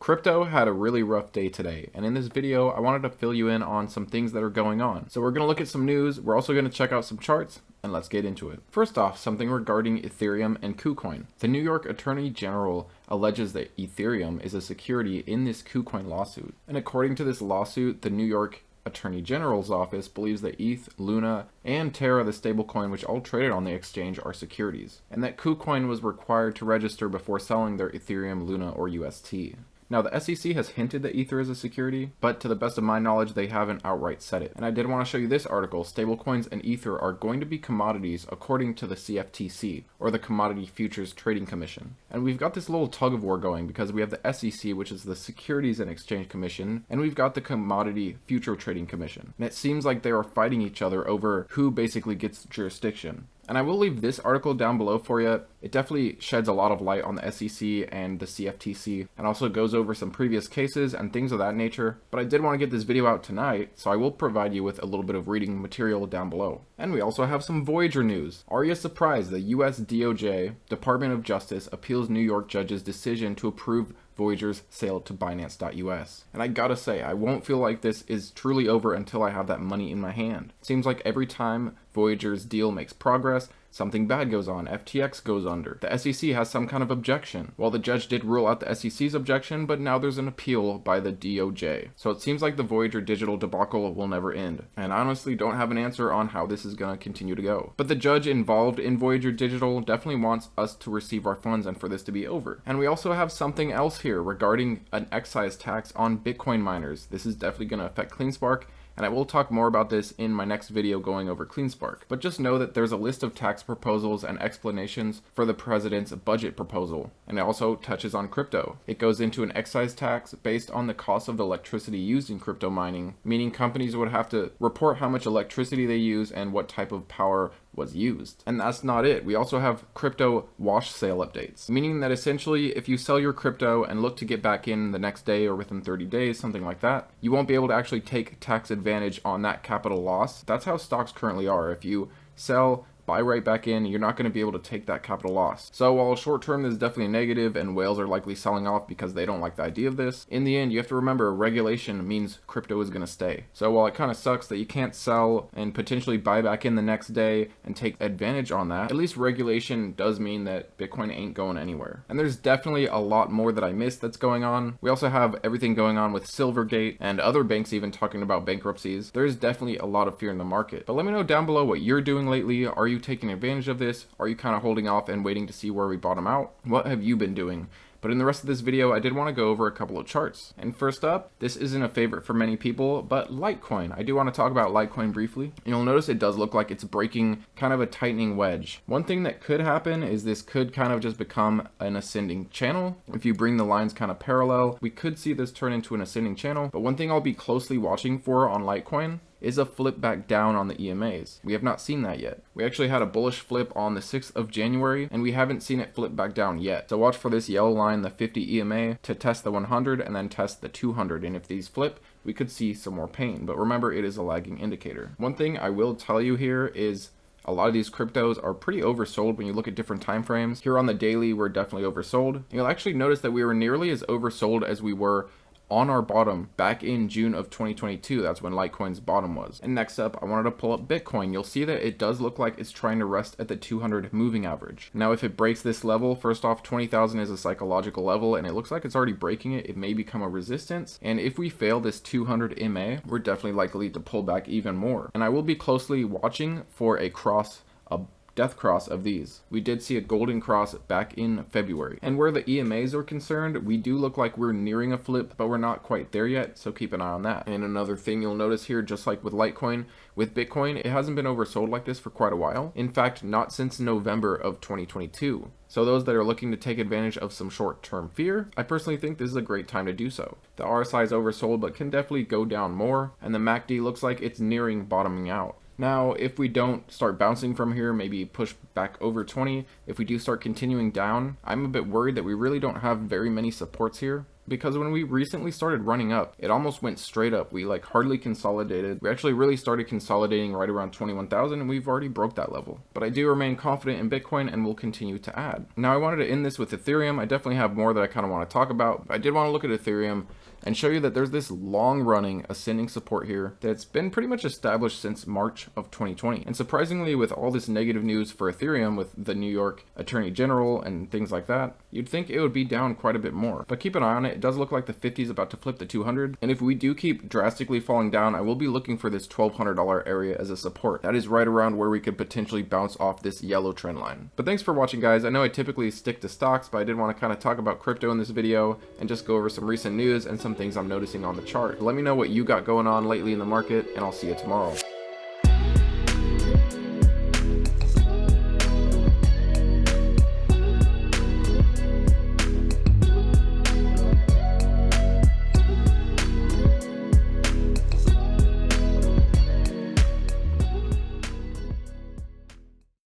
Crypto had a really rough day today, and in this video I wanted to fill you in on some things that are going on. So we're going to look at some news, we're also going to check out some charts, and let's get into it. First off, something regarding Ethereum and KuCoin. The New York Attorney General alleges that Ethereum is a security in this KuCoin lawsuit. And according to this lawsuit, the New York Attorney General's office believes that ETH, Luna, and Terra, the stablecoin which all traded on the exchange, are securities, and that KuCoin was required to register before selling their Ethereum, Luna, or UST. Now, the SEC has hinted that Ether is a security, but to the best of my knowledge, they haven't outright said it. And I did want to show you this article. Stablecoins and Ether are going to be commodities according to the CFTC, or the Commodity Futures Trading Commission. And we've got this little tug of war going because we have the SEC, which is the Securities and Exchange Commission, and we've got the Commodity Future Trading Commission. And it seems like they are fighting each other over who basically gets jurisdiction. And I will leave this article down below for you. It definitely sheds a lot of light on the SEC and the CFTC, and also goes over some previous cases and things of that nature. But I did want to get this video out tonight, so I will provide you with a little bit of reading material down below. And we also have some Voyager news. Are you surprised the US DOJ, Department of Justice, appeals New York judge's decision to approve Voyager's sale to Binance.us? And I gotta say, I won't feel like this is truly over until I have that money in my hand. Seems like every time Voyager's deal makes progress, something bad goes on. FTX goes under. The SEC has some kind of objection. Well, the judge did rule out the SEC's objection, but now there's an appeal by the DOJ. So it seems like the Voyager digital debacle will never end. And I honestly don't have an answer on how this is going to continue to go. But the judge involved in Voyager digital definitely wants us to receive our funds and for this to be over. And we also have something else here regarding an excise tax on Bitcoin miners. This is definitely going to affect CleanSpark, and I will talk more about this in my next video going over CleanSpark. But just know that there's a list of tax proposals and explanations for the president's budget proposal, and it also touches on crypto. It goes into an excise tax based on the cost of the electricity used in crypto mining, meaning companies would have to report how much electricity they use and what type of power was used. And that's not it. We also have crypto wash sale updates, meaning that essentially if you sell your crypto and look to get back in the next day or within 30 days, something like that, you won't be able to actually take tax advantage on that capital loss. That's how stocks currently are. If you sell, buy right back in, you're not going to be able to take that capital loss. So while short term is definitely a negative and whales are likely selling off because they don't like the idea of this, in the end you have to remember regulation means crypto is going to stay. So while it kind of sucks that you can't sell and potentially buy back in the next day and take advantage on that, at least regulation does mean that Bitcoin ain't going anywhere. And there's definitely a lot more that I missed that's going on. We also have everything going on with Silvergate and other banks even talking about bankruptcies. There's definitely a lot of fear in the market. But let me know down below what you're doing lately. Are you taking advantage of this? Are you kind of holding off and waiting to see where we bottom out? What have you been doing? But in the rest of this video, I did want to go over a couple of charts. And first up, this isn't a favorite for many people, but Litecoin. I do want to talk about Litecoin briefly. You'll notice it does look like it's breaking kind of a tightening wedge. One thing that could happen is this could kind of just become an ascending channel. If you bring the lines kind of parallel, we could see this turn into an ascending channel. But one thing I'll be closely watching for on Litecoin is a flip back down on the EMAs. We have not seen that yet. We actually had a bullish flip on the 6th of January, and we haven't seen it flip back down yet. So watch for this yellow line, the 50 EMA, to test the 100 and then test the 200. And if these flip, we could see some more pain. But remember, it is a lagging indicator. One thing I will tell you here is a lot of these cryptos are pretty oversold when you look at different time frames. Here on the daily, we're definitely oversold. You'll actually notice that we were nearly as oversold as we were on our bottom back in June of 2022. That's when Litecoin's bottom was. And next up, I wanted to pull up Bitcoin. You'll see that it does look like it's trying to rest at the 200 moving average. Now, if it breaks this level, first off, 20,000 is a psychological level, and it looks like it's already breaking it. It may become a resistance. And if we fail this 200 MA, we're definitely likely to pull back even more. And I will be closely watching for a death cross of these. We did see a golden cross back in February. And where the EMAs are concerned, we do look like we're nearing a flip, but we're not quite there yet, so keep an eye on that. And another thing you'll notice here, just like with Litecoin, with Bitcoin, it hasn't been oversold like this for quite a while. In fact, not since November of 2022. So those that are looking to take advantage of some short-term fear, I personally think this is a great time to do so. The RSI is oversold, but can definitely go down more, and the MACD looks like it's nearing bottoming out. Now, if we don't start bouncing from here, maybe push back over 20, if we do start continuing down, I'm a bit worried that we really don't have very many supports here. because when we recently started running up, it almost went straight up. We like hardly consolidated. We actually really started consolidating right around 21,000, and we've already broke that level. But I do remain confident in Bitcoin and will continue to add. Now I wanted to end this with Ethereum. I definitely have more that I kind of want to talk about. I did want to look at Ethereum and show you that there's this long running ascending support here that's been pretty much established since March of 2020. And surprisingly, with all this negative news for Ethereum with the New York Attorney General and things like that, you'd think it would be down quite a bit more. But keep an eye on it. It does look like the 50 is about to flip the 200. And if we do keep drastically falling down, I will be looking for this $1,200 area as a support. That is right around where we could potentially bounce off this yellow trend line. But thanks for watching, guys. I know I typically stick to stocks, but I did want to kind of talk about crypto in this video and just go over some recent news and some things I'm noticing on the chart. Let me know what you got going on lately in the market, and I'll see you tomorrow.